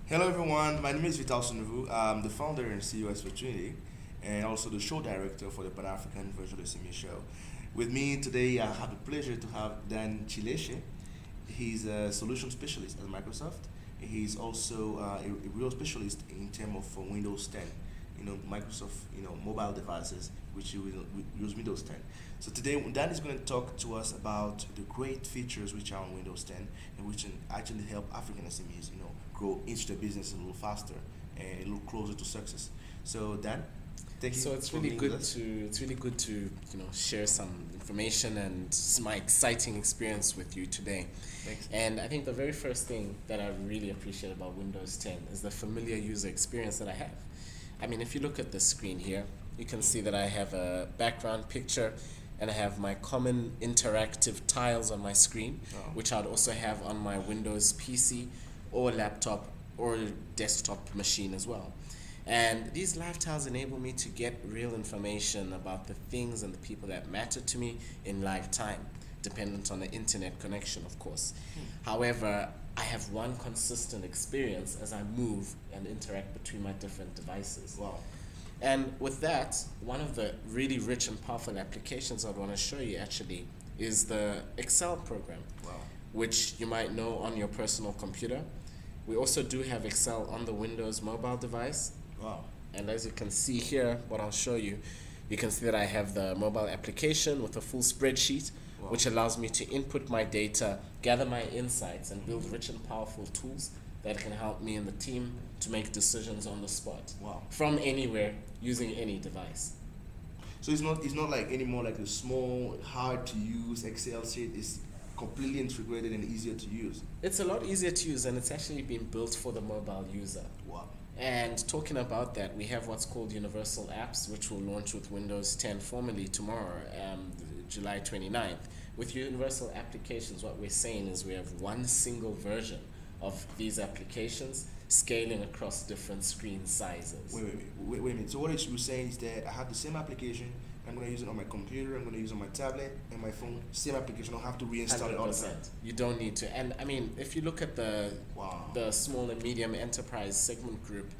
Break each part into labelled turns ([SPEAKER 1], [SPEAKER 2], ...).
[SPEAKER 1] Hello everyone, my name is Vital Sunuvu. I'm the founder and CEO of Opportunity and also the show director for the Panafrican Virtual SMEs SHow. With me today, I have the pleasure to have Dan Chileche. He's a solution specialist at Microsoft. He's also a real specialist in terms of Windows 10, Microsoft, mobile devices, which you will use Windows 10. So today, Dan is going to talk to us about the great features which are on Windows 10 and which can actually help African SMEs, grow into their business a little faster and a little closer to success. So Dan, thank you.
[SPEAKER 2] So it's
[SPEAKER 1] for
[SPEAKER 2] really
[SPEAKER 1] being
[SPEAKER 2] good
[SPEAKER 1] with us.
[SPEAKER 2] to share some information and my exciting experience with you today.
[SPEAKER 1] Thanks.
[SPEAKER 2] And I think the very first thing that I really appreciate about Windows 10 is the familiar user experience that I have. I mean, if you look at the screen here, you can see that I have a background picture and I have my common interactive tiles on my screen,
[SPEAKER 1] Oh.
[SPEAKER 2] which I'd also have on my Windows PC or laptop or desktop machine as well. And these live tiles enable me to get real information about the things and the people that matter to me in live time, dependent on the internet connection, of course. However, I have one consistent experience as I move and interact between my different devices.
[SPEAKER 1] Wow.
[SPEAKER 2] And with that, one of the really rich and powerful applications I'd want to show you actually is the Excel program,
[SPEAKER 1] Wow.
[SPEAKER 2] which you might know on your personal computer. We also do have Excel on the Windows mobile device.
[SPEAKER 1] Wow.
[SPEAKER 2] And as you can see here, what I'll show you, you can see that I have the mobile application with a full spreadsheet,
[SPEAKER 1] Wow.
[SPEAKER 2] which allows me to input my data, gather my insights, and build rich and powerful tools that can help me and the team to make decisions on the spot.
[SPEAKER 1] Wow.
[SPEAKER 2] From anywhere, using any device.
[SPEAKER 1] So it's not like anymore like a small, hard to use Excel sheet. It's completely integrated and easier to use.
[SPEAKER 2] It's a lot easier to use, and it's actually been built for the mobile user.
[SPEAKER 1] Wow.
[SPEAKER 2] And talking about that, we have what's called Universal Apps, which will launch with Windows 10 formally tomorrow, July 29th. With Universal Applications, what we're saying is we have one single version of these applications scaling across different screen sizes.
[SPEAKER 1] Wait a minute. So what you're saying is that I have the same application. I'm going to use it on my computer. I'm going to use it on my tablet and my phone. Same application. I don't have to reinstall it all the time.
[SPEAKER 2] 100%. You don't need to. And I mean, if you look at
[SPEAKER 1] Wow.
[SPEAKER 2] the small and medium enterprise segment group,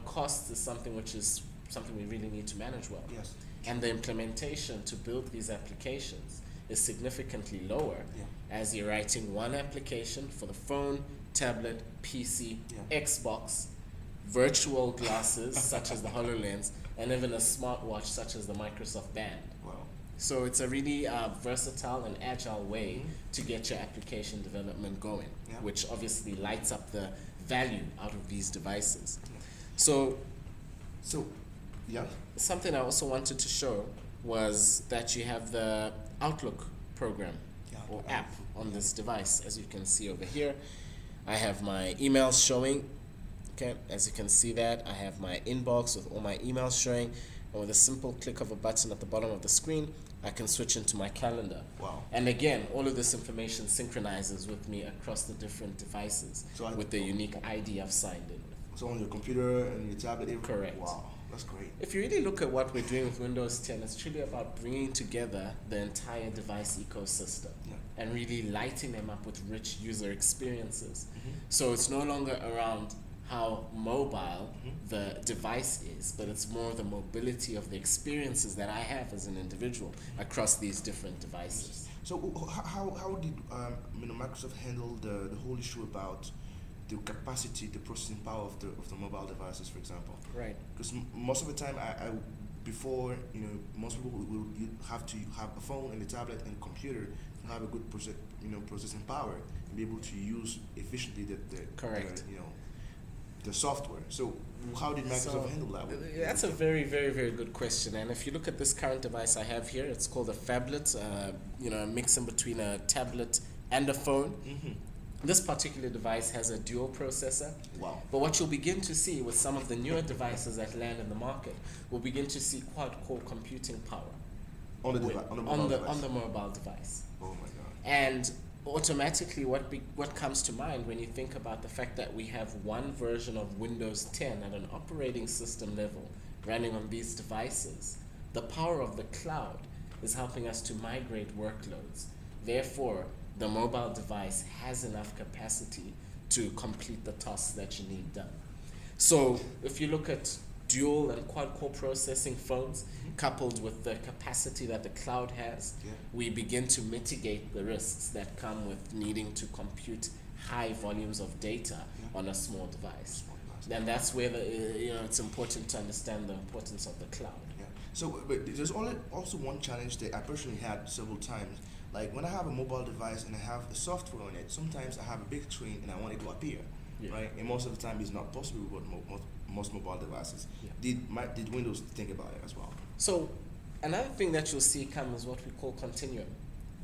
[SPEAKER 2] cost is something which is something we really need to manage well.
[SPEAKER 1] Yes.
[SPEAKER 2] And the implementation to build these applications is significantly lower,
[SPEAKER 1] Yeah.
[SPEAKER 2] as you're writing one application for the phone, tablet, PC,
[SPEAKER 1] Yeah.
[SPEAKER 2] Xbox, virtual glasses such as the HoloLens, and even a smartwatch such as the Microsoft Band.
[SPEAKER 1] Wow.
[SPEAKER 2] So it's a really versatile and agile way
[SPEAKER 1] Mhm.
[SPEAKER 2] to get your application development going,
[SPEAKER 1] Yeah.
[SPEAKER 2] which obviously lights up the value out of these devices.
[SPEAKER 1] Yeah.
[SPEAKER 2] So
[SPEAKER 1] So, yeah.
[SPEAKER 2] something I also wanted to show was that you have the Outlook program
[SPEAKER 1] Yeah,
[SPEAKER 2] or
[SPEAKER 1] the
[SPEAKER 2] app
[SPEAKER 1] Outlook.
[SPEAKER 2] on this device. As you can see over here, I have my emails showing. Okay, as you can see that, I have my inbox with all my emails showing, and with a simple click of a button at the bottom of the screen, I can switch into my calendar.
[SPEAKER 1] Wow.
[SPEAKER 2] And again, all of this information synchronizes with me across the different devices
[SPEAKER 1] So
[SPEAKER 2] with the unique ID I've signed in with.
[SPEAKER 1] So on your computer and your tablet.
[SPEAKER 2] Correct.
[SPEAKER 1] Wow. That's great.
[SPEAKER 2] If you really look at what we're doing with Windows 10, it's truly about bringing together the entire device ecosystem
[SPEAKER 1] Yeah.
[SPEAKER 2] and really lighting them up with rich user experiences.
[SPEAKER 1] Mhm.
[SPEAKER 2] So it's no longer around how mobile
[SPEAKER 1] Mhm.
[SPEAKER 2] the device is, but it's more the mobility of the experiences that I have as an individual across these different devices.
[SPEAKER 1] So how did Microsoft handle the whole issue about the capacity, the processing power of the mobile devices, for example?
[SPEAKER 2] Right.
[SPEAKER 1] Because most of the time, I before most people will you have to have a phone and a tablet and computer to have a good processing power and be able to use efficiently
[SPEAKER 2] Correct.
[SPEAKER 1] the software. So how did Microsoft handle that?
[SPEAKER 2] That's a very, very, very good question. And if you look at this current device I have here, it's called a phablet, a mix in between a tablet and a phone.
[SPEAKER 1] Mm-hmm.
[SPEAKER 2] This particular device has a dual processor.
[SPEAKER 1] Wow.
[SPEAKER 2] But what you'll begin to see with some of the newer devices that land in the market, we'll begin to see quad-core computing power
[SPEAKER 1] On the
[SPEAKER 2] mobile device.
[SPEAKER 1] Oh my God.
[SPEAKER 2] And automatically what comes to mind when you think about the fact that we have one version of Windows 10 at an operating system level running on these devices, the power of the cloud is helping us to migrate workloads. Therefore, the mobile device has enough capacity to complete the tasks that you need done. So if you look at dual and quad core processing phones, coupled with the capacity that the cloud has, we begin to mitigate the risks that come with needing to compute high volumes of data on a small device. And that's where it's important to understand the importance of the cloud.
[SPEAKER 1] Yeah. So, but there's also one challenge that I personally had several times. Like when I have a mobile device and I have a software on it, sometimes I have a big screen and I want it to appear, right? And most of the time, it's not possible with most mobile devices. Did Windows think about it as well?
[SPEAKER 2] So, another thing that you'll see come is what we call Continuum.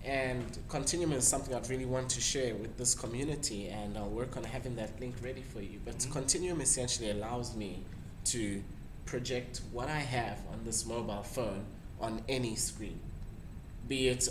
[SPEAKER 2] And Continuum is something I'd really want to share with this community, and I'll work on having that link ready for you. But Continuum essentially allows me to project what I have on this mobile phone on any screen. Be it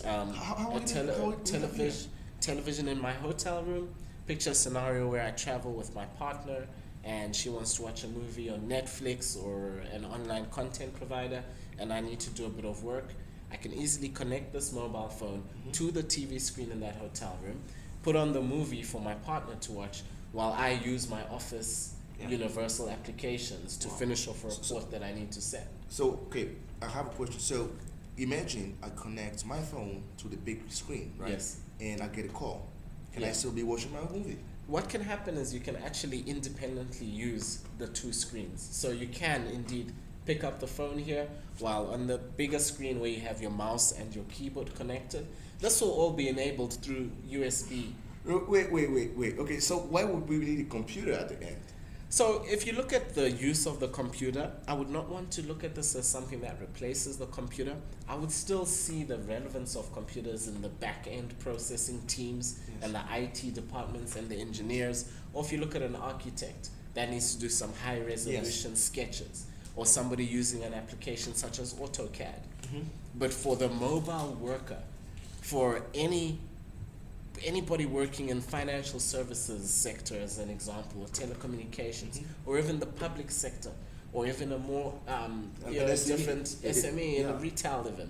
[SPEAKER 2] television in my hotel room, picture a scenario where I travel with my partner and she wants to watch a movie on Netflix or an online content provider, and I need to do a bit of work. I can easily connect this mobile phone to the TV screen in that hotel room, put on the movie for my partner to watch while I use my Office universal applications to finish off a report that I need to send.
[SPEAKER 1] So, okay, I have a question. So, imagine I connect my phone to the big screen, right?
[SPEAKER 2] Yes.
[SPEAKER 1] And I get a call. Can I still be watching my movie?
[SPEAKER 2] What can happen is you can actually independently use the two screens. So you can indeed pick up the phone here, while on the bigger screen where you have your mouse and your keyboard connected, this will all be enabled through USB.
[SPEAKER 1] Wait. Okay, so why would we need a computer at the end?
[SPEAKER 2] So if you look at the use of the computer, I would not want to look at this as something that replaces the computer. I would still see the relevance of computers in the back-end processing teams and the IT departments and the engineers. Or if you look at an architect that needs to do some high-resolution sketches, or somebody using an application such as AutoCAD. But for the mobile worker, for anybody working in financial services sector as an example, or telecommunications, or even the public sector, or even a more different SME in a retail even,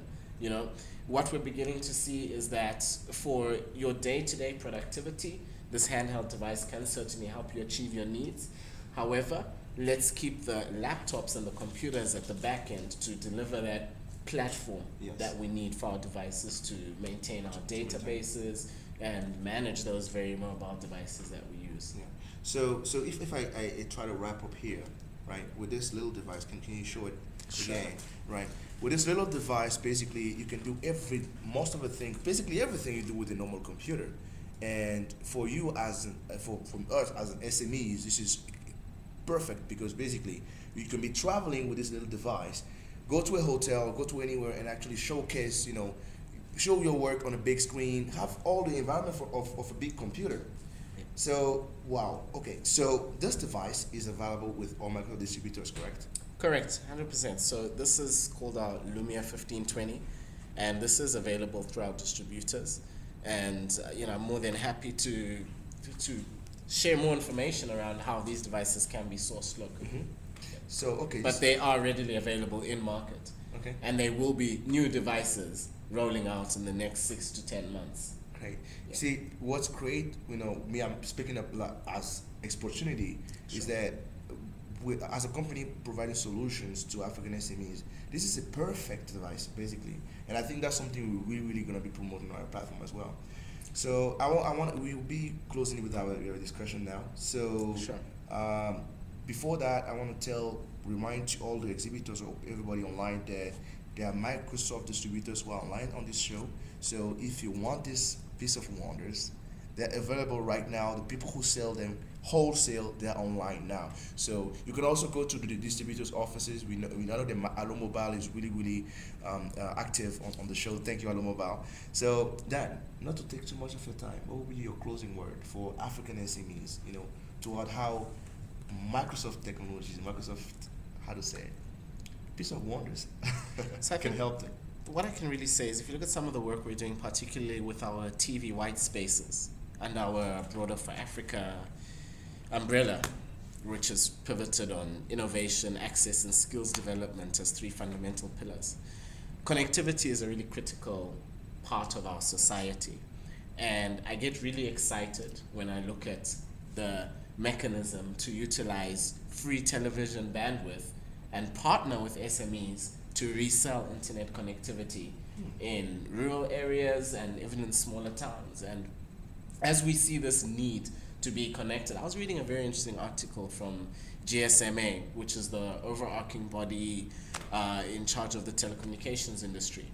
[SPEAKER 2] what we're beginning to see is that for your day-to-day productivity, this handheld device can certainly help you achieve your needs. However, let's keep the laptops and the computers at the back end to deliver that platform that we need for our devices to maintain our databases and manage those very mobile devices that we use.
[SPEAKER 1] So if I try to wrap up here, right, with this little device, can you show it again? Right. With this little device, basically you can do basically everything you do with a normal computer. And for you from us as an SMEs, this is perfect, because basically you can be traveling with this little device, go to a hotel, go to anywhere, and actually showcase, show your work on a big screen, have all the environment of a big computer. So, wow, okay. So this device is available with all micro distributors, correct?
[SPEAKER 2] Correct, 100%. So this is called our Lumia 1520, and this is available throughout distributors. And I'm more than happy to share more information around how these devices can be sourced locally.
[SPEAKER 1] So,
[SPEAKER 2] but they are readily available in market.
[SPEAKER 1] Okay.
[SPEAKER 2] And there will be new devices rolling out in the next 6 to 10 months.
[SPEAKER 1] Great. You see, what's great, me, I'm speaking up as opportunity, is that as a company providing solutions to African SMEs, this is a perfect device, basically. And I think that's something we're really going to be promoting on our platform as well. So we will be closing with our discussion now. So before that, I want to remind all the exhibitors or everybody online that there are Microsoft distributors who are online on this show. So if you want this piece of wonders, they're available right now. The people who sell them wholesale, they're online now. So you can also go to the distributors' offices. We know that Allo Mobile is really active on the show. Thank you, Allo Mobile. So Dan, not to take too much of your time, what would be your closing word for African SMEs, toward how Microsoft technologies, piece of wonders
[SPEAKER 2] so
[SPEAKER 1] can help them?
[SPEAKER 2] What I can really say is, if you look at some of the work we're doing, particularly with our TV white spaces and our Broader for Africa umbrella, which is pivoted on innovation, access, and skills development as 3 fundamental pillars. Connectivity is a really critical part of our society. And I get really excited when I look at the mechanism to utilize free television bandwidth and partner with SMEs to resell internet connectivity in rural areas and even in smaller towns. And as we see this need to be connected, I was reading a very interesting article from GSMA, which is the overarching body in charge of the telecommunications industry.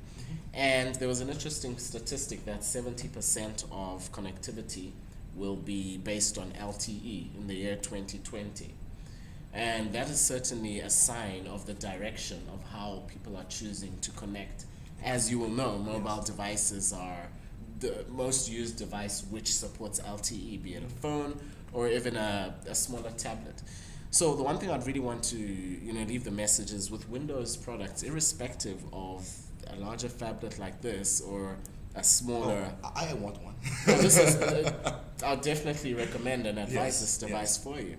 [SPEAKER 2] And there was an interesting statistic that 70% of connectivity will be based on LTE in the year 2020. And that is certainly a sign of the direction of how people are choosing to connect. As you will know, mobile devices are the most used device which supports LTE, be it a phone or even a smaller tablet. So the one thing I'd really want to leave the message is with Windows products, irrespective of a larger phablet like this or a smaller.
[SPEAKER 1] I want one.
[SPEAKER 2] No, I'll definitely recommend and advise this device for you.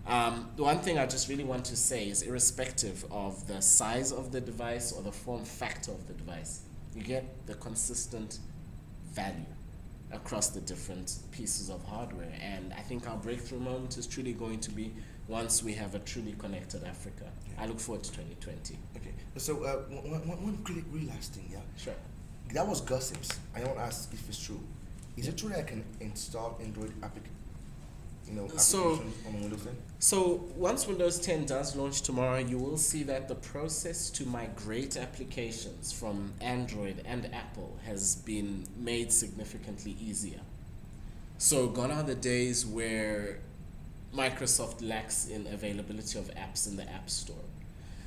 [SPEAKER 2] The one thing I just really want to say is irrespective of the size of the device or the form factor of the device, you get the consistent value across the different pieces of hardware. And I think our breakthrough moment is truly going to be once we have a truly connected Africa. I look forward to 2020.
[SPEAKER 1] Okay, so one really last thing,
[SPEAKER 2] Sure.
[SPEAKER 1] That was gossips. I don't ask if it's true. Is it true that I can install Android applications on Windows 10?
[SPEAKER 2] So once Windows 10 does launch tomorrow, you will see that the process to migrate applications from Android and Apple has been made significantly easier. So gone are the days where Microsoft lacks in availability of apps in the App Store.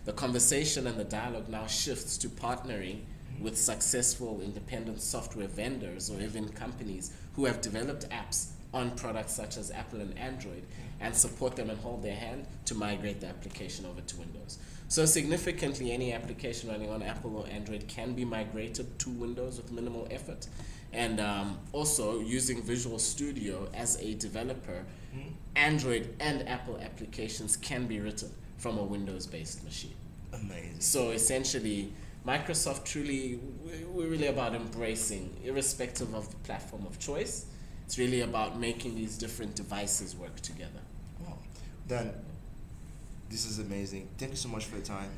[SPEAKER 2] The conversation and the dialogue now shifts to partnering with successful independent software vendors or even companies who have developed apps on products such as Apple and Android and support them and hold their hand to migrate the application over to Windows. So significantly, any application running on Apple or Android can be migrated to Windows with minimal effort. And also using Visual Studio as a developer, Android and Apple applications can be written from a Windows-based machine.
[SPEAKER 1] Amazing.
[SPEAKER 2] So essentially, Microsoft we're really about embracing, irrespective of the platform of choice. It's really about making these different devices work together.
[SPEAKER 1] Wow. Dan, this is amazing. Thank you so much for your time.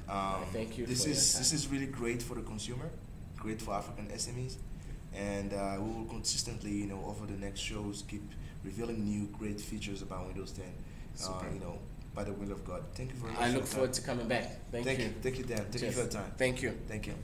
[SPEAKER 2] Thank you.
[SPEAKER 1] This is really great for the consumer, great for African SMEs, and we will consistently, over the next shows, keep revealing new great features about Windows 10. By the will of God. Thank you very much.
[SPEAKER 2] I look forward to coming back. Thank you.
[SPEAKER 1] Thank you, Dan. Thank you for your time.
[SPEAKER 2] Thank you.
[SPEAKER 1] Thank you.